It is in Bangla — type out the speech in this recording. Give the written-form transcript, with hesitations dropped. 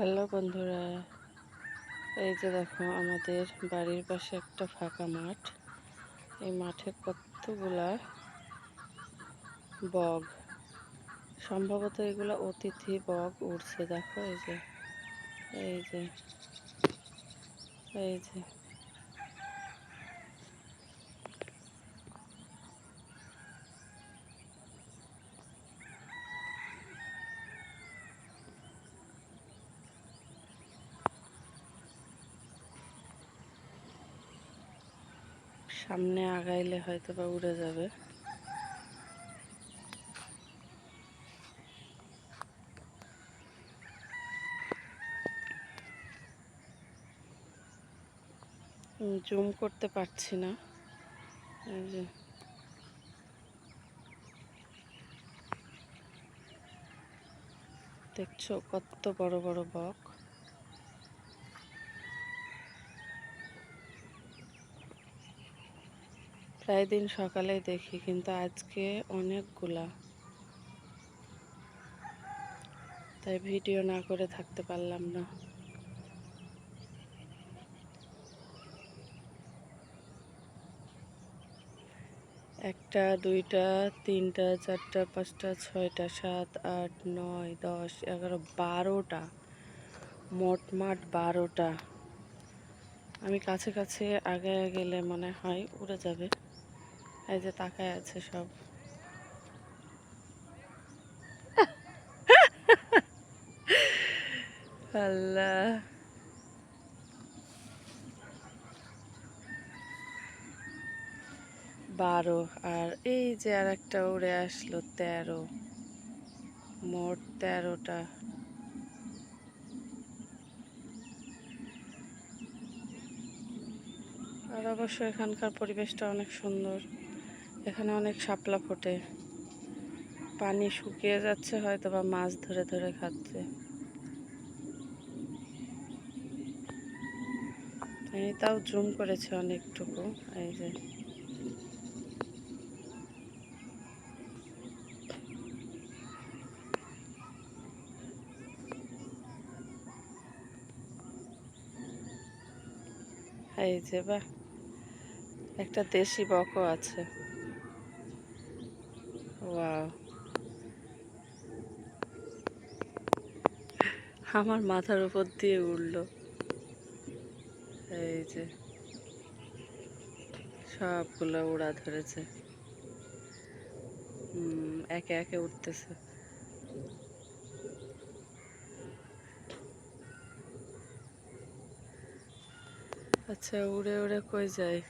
হ্যালো বন্ধুরা, এই যে দেখো আমাদের বাড়ির পাশে একটা ফাঁকা মাঠ। এই মাঠে কতগুলা বগ, সম্ভবত এগুলা অতিথি বগ উড়ছে। দেখো এই যে এই যে এই যে সামনে আগাইলে হয়তো বা উড়ে যাবে। জুম করতে পারছি না। এই যে দেখছো কত বড় বড় বগ। প্রায় দিন সকালেই দেখি, কিন্তু আজকে অনেকগুলা, তাই ভিডিও না করে থাকতে পারলাম না। একটা, দুইটা, তিনটা, চারটা, পাঁচটা, ছয়টা, সাত, আট, নয়, 10, 11, 12টা, মোটমাট 12টা। আমি কাছে কাছে আগায় গেলে মনে হয় উড়ে যাবে। এই যে তাকায় আছে সব। আল্লাহ, 12। আর এই যে আর একটা উড়ে আসলো, 13। মোট 13টা। আর অবশ্য এখানকার পরিবেশটা অনেক সুন্দর। এখানে অনেক শাপলা ফোটে। পানি শুকিয়ে যাচ্ছে, হয়তো বা মাছ ধরে ধরে খাচ্ছে। এই তাও জুম করেছে অনেকটুকু। এই যে এই যে বা একটা দেশি বকও আছে। ওয়াও, আমার মাথার উপর দিয়ে উড়লো। এই যে সবগুলো উড়া ধরেছে। একে একে উঠতেছে। আচ্ছা, উড়ে উড়ে কই যায়?